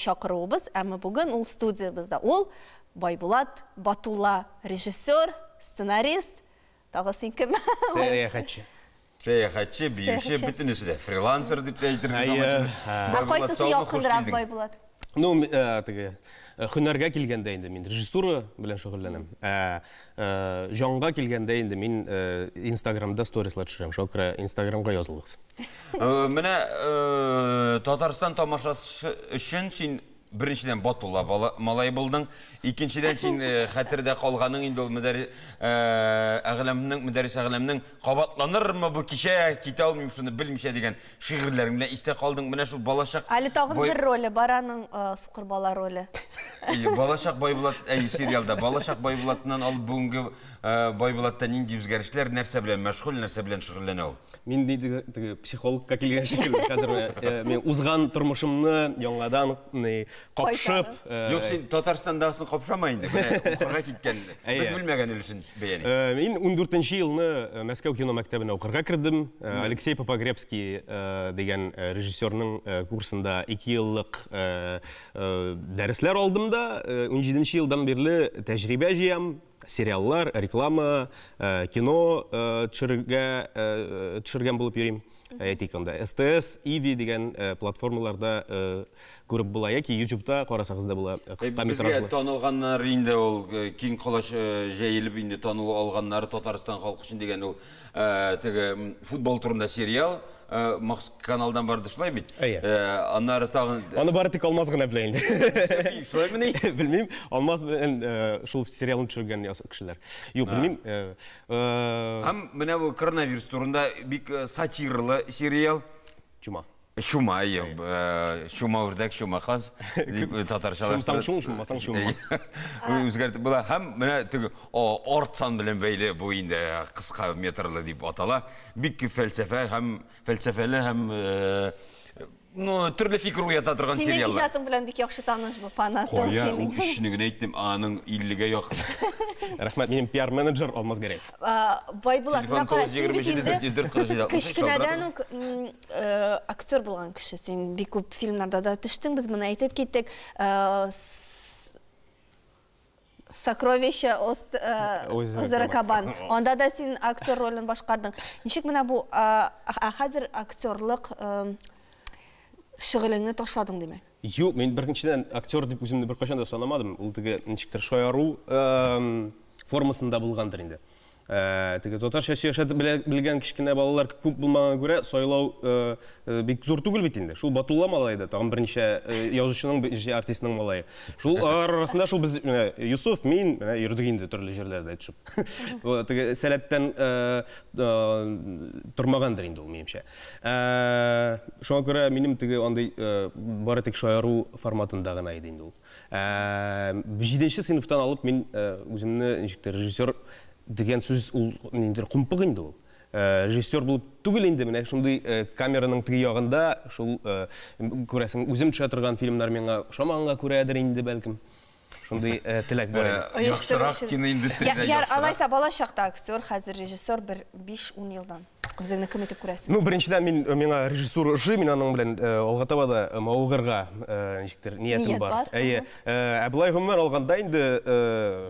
шақыруыбыз, әмі бүгін ол студиябызда. Ол Байбулат Батулла, режиссер, сценарист, тағы сен кім? Сәяхатшы, бейімші, бүтінісі де фрилансер деп тәйдір. Қайсысы яқындырақ Байбулат? Хөнәргә килгәндә инде мин режиссура белән шөгыльләнәм. Жанга килгәндә инде мин Инстаграмда сторислар төшерәм. Шокра Инстаграмга язылыгыз. Менә Татарстан тамашасы өчен син Біріншіден Батулла малай болдың, икенчеден сен хәтердә қалғаның инде ул müдәрис әгъләмнең кабатланыр мы бу кичә китә алмыйм шуны белмичә дигән шигырьләрең белән истә калдың. Менә шул балачак. Әле тагын бер роле, Бараның сукыр бала роле. Балачак Байбулат сериалда балачак Байбулатнан алып бүгенге Байбулатта нинди үзгәрешләр, нәрсә белән мәшгуль, нәрсә белән шөгыльләнә ул? Мин диде психологка килгән шикелле. Хәзер мен узган тормышымны яңадан капшып. Юк, син Татарстандагысын капшама инде. Менә укырга киткән. Без белмәгән өлешен бәяни. Мин 14нче елны Мәскәү кино мәктәбенә укырга кирдем. Алексей Попогребский дигән режиссерның курсында 2 еллык дәресләр алдым да. 17нче елдан бирле тәҗрибә җыям. Сериаллар, реклама, кино төшергән булып йөрим. Әйтикәндә СТС, Иви дигән платформаларда күреп була, яки YouTube'да карасагыз да була. Кыска метражлы. Безгә танылганнар инде ул киң колаш җәелеп инде танылу алганнар Татарстан халкы өчен дигән ул теге футбол турында сериал. Каналдан барды шулай бит. Аннары тагын аны бары тик Алмаз гына белә инде. Шулаймыни? Белмим. Алмаз белән шул сериалны төшергән кешеләр. Юк, белмим. Һәм менә бу коронавирус турында бик сатирлы сериал. Чума. Шума, шума үрдәк, шума хас, дип татарчалар. Шумасаң шума. Үзгәртеп була. Һәм менә теге артсан белән бәйле бу инде кыска метрлы дип атала. Бик фәлсәфә һәм фәлсәфәле һәм төрле фикер уята торган сериаллар. Синең иҗатың белән бик яхшы таныш бу фанатың. Кая, ул эшне генә әйттем, аның 50гә якын. Рәхмәт, минем пиар-менеджер Алмаз Гәрәев. Байбулат, кечкенәдән үк актер булган кеше. Син бик күп фильмнарда да төштең, без моны әйтеп киттек. Сокровище озера Кабан. Анда да син актер ролен башкардың. Ничек менә бу хәзер актерлык шөгылеңне ташладың димәк? Юк, мин беренчедән актер дип үземне беркайчан да санамадым. Ул теге ничектер шаяру формасында булгандыр инде. Теге татарча сөйләшеп белгән кичкенә балалар күп булмаган күрә, сайлау бик зур түгел бит инде. Шул Батулла малай да, тагын берничә язучының, берничә артистның малае. Шул арасында шул без Юсуф, мин йөрдек инде төрле җирләрдә төшеп. Теге сәләттән тормагандыр инде ул минемчә. Шуңа күрә минем теге андый бары тик шаяру форматында гына иде инде ул. 7нче сыйныфтан алып мин үземне ничектер режиссер деген сүз ул ниндер кумпык инде ул. Режиссер булып түгел инде, менә шундый камераның теге ягында, шул күрәсең үзем төшә торган фильмнар миңа ошамаганга күрәдер инде бәлкем. Шундый теләк бар. Яхшырак киноиндустриядә. Яр, алайса балачакта актер, хәзер режиссер 5-10 елдан. Үзеңне кем итеп күрәсең? Ну, беренчедән миңа режиссура ошый, мин аның белән алга таба да мавыгырга ничектер ниятем бар. Булай гомумән алганда инде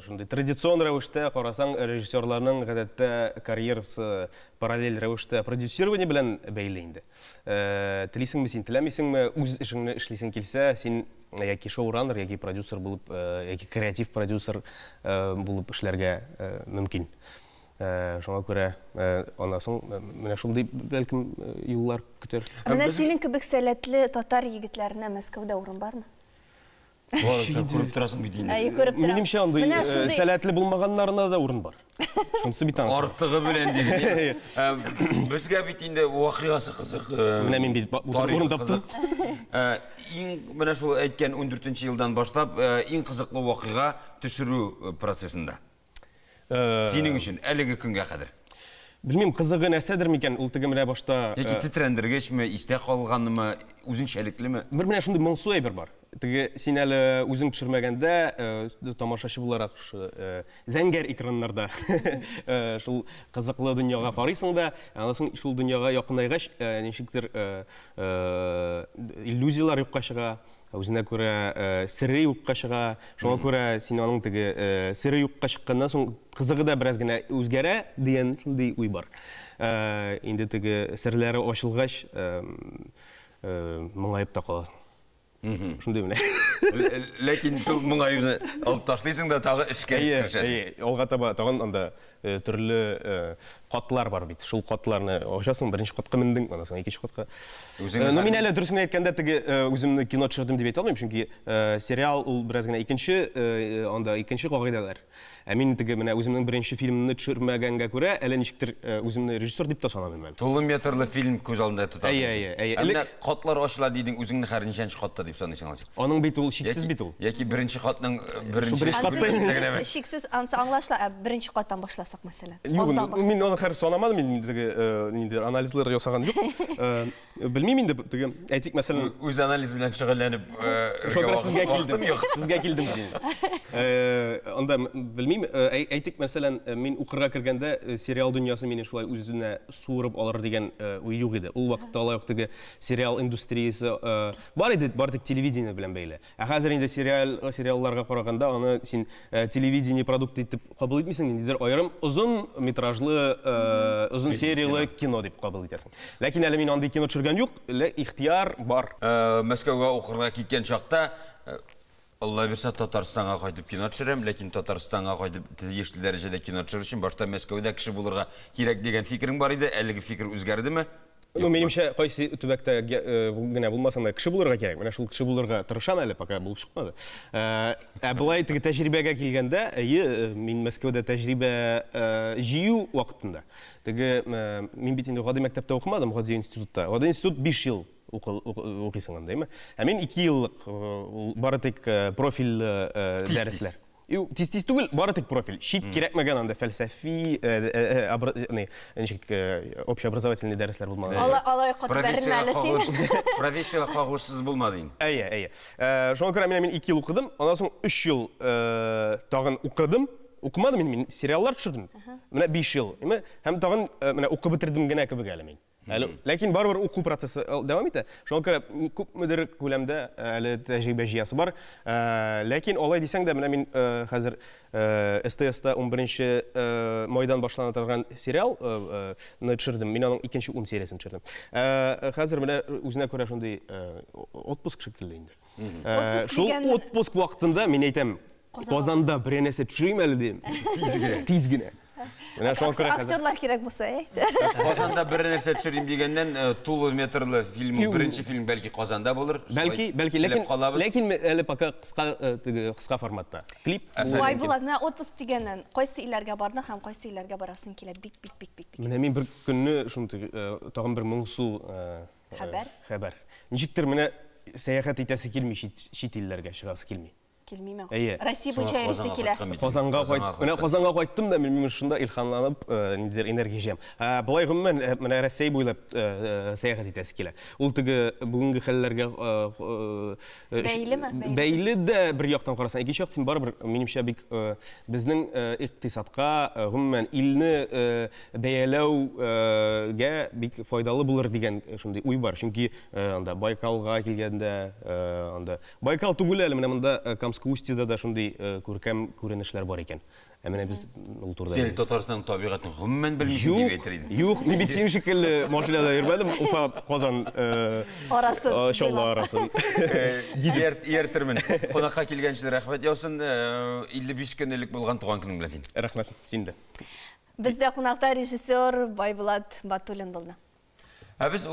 шундый традицион рәвештә карасаң режиссерларның гадәттә карьерасы параллель рәвештә продюсирование белән бәйле инде. Телисеңме син, теләмисеңме, үз эшеңне эшлисең килсә, син яки шоураннер, яки продюсер булып, яки креатив продюсер булып эшләргә мөмкин. Шуңа күрә аннан соң менә шундый бәлкем юллар көтәр. Менә синең кебек сәләтле татар егетләренә Мәскәүдә урын бармы? Күреп торасың бит инде. Минемчә андый сәләтле булмаганнарына да урын бар. Шунысы бит аңлый. Артыгы белән диген. Безгә бит инде вакыйгасы кызык. Менә мин бит урын таптым. Иң менә шул әйткән 14нче елдан башлап иң кызыклы вакыйга төшерү процессында. Синең өчен әлеге көнгә кадәр. Белмим, кызыгы нәрсәдер микән, ул теге менә башта яки тетрәндергечме, истә калганмы, үзенчәлеклеме? Бер менә шундый моңсу әйбер бар. Теге син әле үзең төшермәгәндә, тамашачы буларак зәңгәр экраннарда шул кызыклы дөньяга карыйсың да, аннан соң шул дөньяга якынайгач, ничектер иллюзиялар юкка чыга, үзенә күрә сире юкка чыга. Шуңа күрә син аның теге сире юкка чыкканнан соң кызыгы да бераз гына үзгәрә дигән шундый уй бар. Инде теге серләре ачылгач, моңаеп та каласың. Шундый менә. Ләкин шул моңаюны алып ташлыйсың да тагы эшкә кирешәсең. Алга таба тагын анда төрле катлар бар бит. Шул катларны ачасың, беренче катка мендең, аннан соң икенче катка. Ну мин әле дөресен әйткәндә теге үземне кино төшердем дип әйтә алмыйм, чөнки сериал ул бераз гына икенче анда икенче кагыйдәләр. Мин теге менә үземнең беренче фильмны төшермәгәнгә күрә, әле ничектер үземне режиссер дип та санамыйм әле. Тулы метрлы фильм күз алдында тотасың. Элек катлар ачыла дидең, үзеңне һәрничәнче катта дип саныйсың алсың. Аның бит ул шиксез бит ул. Яки беренче катның беренче катта. Шиксез ансы аңлашла, беренче каттан башласак мәсәлән. Мин аны хәр санамадым, мин теге инде анализлар ясаган юк. Белмим инде теге әйтик мәсәлән үз анализ белән шөгыльләнеп сезгә килдем. Анда белмим, әйтик мәсәлән мин укырга кергәндә сериал дөньясы мине шулай үзенә суырып алыр дигән уй юк иде. Ул вакытта алай ук теге сериал индустриясы бар иде, бар тик телевидение белән бәйле. Хәзер инде сериалларга караганда аны син телевидение продукты итеп кабул итмисең, ниндидер аерым озын метражлы, озын сериялы кино дип кабул итәсең. Ләкин әле мин андый кино төшергән юк, ихтияр бар. Мәскәүгә укырга киткән чакта Алла бирсә Татарстанга кайтып кино төшерәм, ләкин Татарстанга кайтып тиешле дәрәҗәдә кино төшерү өчен башта Мәскәүдә кеше булырга кирәк дигән фикерем бар иде. Әлеге фикер үзгәрдеме? Ну, минемчә, кайсы төбәктә генә булмасаң да кеше булырга кирәк. Менә шул кеше булырга тырышам әле, пока булып чыкмады. Булай теге тәҗрибәгә килгәндә, мин Мәскәүдә тәҗрибә җыю вакытында. Теге мин бит инде гади мәктәптә укымадым, гади институтта. Гади институт 5 ел укыйсың анда, әйме? Мин 2 еллык бары тик профиль дәресләр. Тиз түгел, бары тик профиль. Шит кирәкмәгән анда фәлсәфи, общеобразовательный дәресләр булмаган. Алай катып бәрелмәле син. Профессиягә кагылышсыз булмады инде. Әйе. Шуңа күрә мин 2 ел укыдым, аннан соң 3 ел тагын укыдым. Укымадым мин сериаллар төшердем. Менә 5 ел. Һәм тагын менә укып бетердем генә кебек әле мин. Ләкин барыбер уку процессы дәвам итә. Шуңа күрә күпмедер күләмдә әле тәҗрибә җыясы бар. Ләкин алай дисәң дә, менә мин хәзер СТС-та 11 майдан башлана торган сериалны төшердем. Мин аның икенче 10 сериясын төшердем. Хәзер менә үзенә күрә шундый отпуск шикелле инде. Шул отпуск вакытында мин әйтәм, Казанда бер нәрсә төшерим әле дим. Тиз генә. Менә шуңа күрә хәзер актерлар кирәк булса, Казанда бер нәрсә төшерим дигәннән, тулы метрлы фильм, беренче фильм бәлки Казанда булыр. Бәлки, ләкин әле пока кыска форматта. Клип. Вай булатна отпуск дигәннән, кайсы илләргә бардың һәм кайсы илләргә барасың килә бик. Менә мин бер көнне шундый тагын бер моңсу хәбәр. Ничектер менә сәяхәт итәсе килми, шит илләргә чыгасы килми. Килмейме? Россия буенча йөресе килә. Казанга кайттым да, мин шунда илһамланып, ниндидер энергия җыям. Булай гомумән, менә Россия буйлап сәяхәт итәсе килә. Ул теге бүгенге хәлләргә бәйле дә бер яктан карасаң, икенче яктан барыбер минемчә бик безнең икътисадка, гомумән илне бәяләүгә бик файдалы булыр дигән шундый уй бар. Чөнки анда Байкалга килгәндә, анда Байкал түгел әле, менә монда Устьеда да шундый күркәм күренешләр бар икән. Менә без ул турыда. Син Татарстан табигатын гомумән белмисең дип әйтер идең. Юк, мин бит син шикелле машинада йөрмәдем. Уфа, Казан арасы. Ертермен. Кунакка килгәнче рәхмәт яусын. 55 көнлек булган туган көнең белән син. Рәхмәт, син дә. Бездә кунакта режиссер Байбулат Батуллин булды. Без